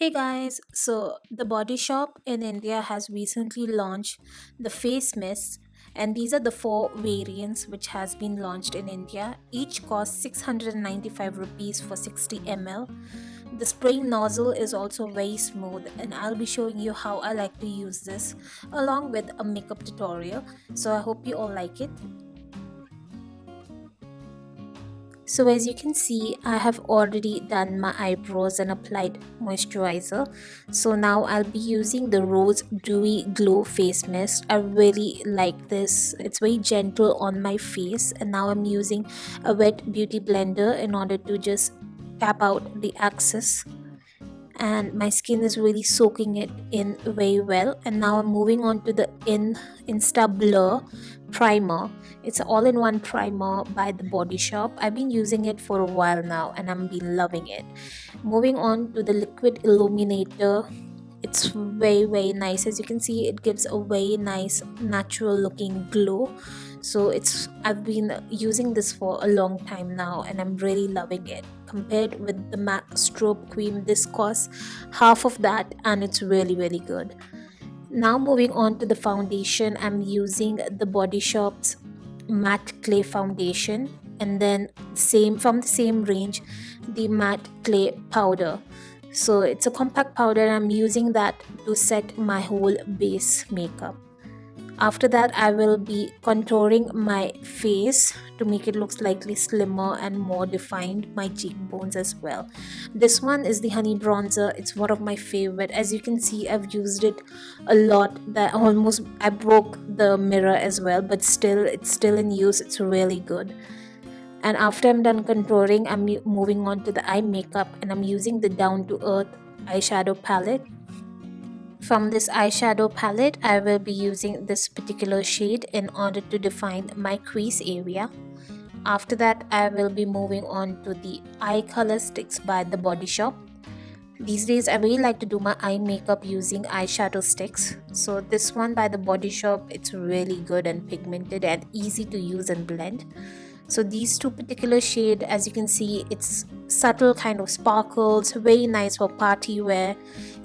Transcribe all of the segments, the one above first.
Hey guys, so the Body Shop in India has recently launched the face mist, and these are the four variants which has been launched in India. Each costs 695 rupees for 60 ml. The spraying nozzle is also very smooth, and I'll be showing you how I like to use this along with a makeup tutorial. So I hope you all like it. So as you can see, I have already done my eyebrows and applied moisturizer. So now I'll be using the Rose Dewy Glow Face Mist. I really like this. It's very gentle on my face, and now I'm using a wet beauty blender in order to just tap out the excess, and my skin is really soaking it in very well. And now I'm moving on to the Insta Blur primer. It's an all-in-one primer by the Body Shop. I've been using it for a while now and I'm been loving it. Moving on to the liquid illuminator. It's very nice. As you can see, it gives a very nice natural looking glow. So I've been using this for a long time now and I'm really loving it. Compared with the MAC strobe cream, this costs half of that and it's really good. Now moving on to the foundation, I'm using the Body Shop's matte clay foundation, and then same from the same range, the matte clay powder. So it's a compact powder and I'm using that to set my whole base makeup. After that, I will be contouring my face to make it look slightly slimmer and more defined, my cheekbones as well. This one is the honey bronzer. It's one of my favorite. As you can see, I've used it a lot that almost I broke the mirror as well, but still it's still in use. It's really good. And after I'm done contouring, I'm moving on to the eye makeup, and I'm using the Down to Earth eyeshadow palette. From this eyeshadow palette, I will be using this particular shade in order to define my crease area. After that, I will be moving on to the eye color sticks by the Body Shop. These days, I really like to do my eye makeup using eyeshadow sticks. So this one by the Body Shop, it's really good and pigmented and easy to use and blend. So these two particular shade, as you can see, it's subtle kind of sparkles, very nice for party wear.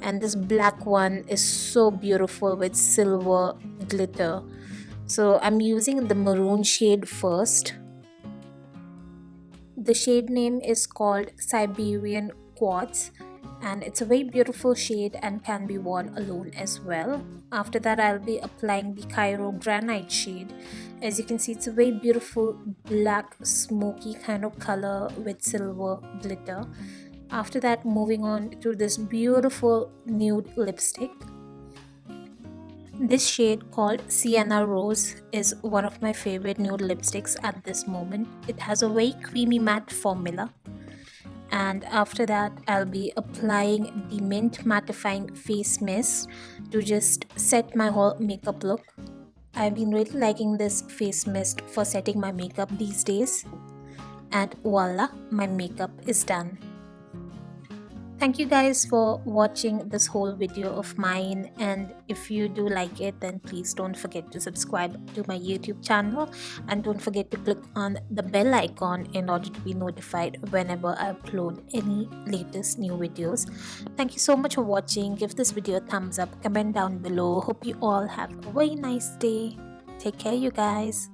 And this black one is so beautiful with silver glitter. So I'm using the maroon shade first. The shade name is called Siberian Quartz, and it's a very beautiful shade and can be worn alone as well. After that, I'll be applying the Cairo Granite shade. As you can see, it's a very beautiful black smoky kind of color with silver glitter. After that, moving on to this beautiful nude lipstick. This shade called Sienna Rose is one of my favorite nude lipsticks at this moment. It has a very creamy matte formula. And after that, I'll be applying the Mint Mattifying Face Mist to just set my whole makeup look. I've been really liking this face mist for setting my makeup these days. And voila, my makeup is done. Thank you guys for watching this whole video of mine, and if you do like it, then please don't forget to subscribe to my YouTube channel and don't forget to click on the bell icon in order to be notified whenever I upload any latest new videos. Thank you so much for watching. Give this video a thumbs up, comment down below. Hope you all have a very nice day. Take care, you guys.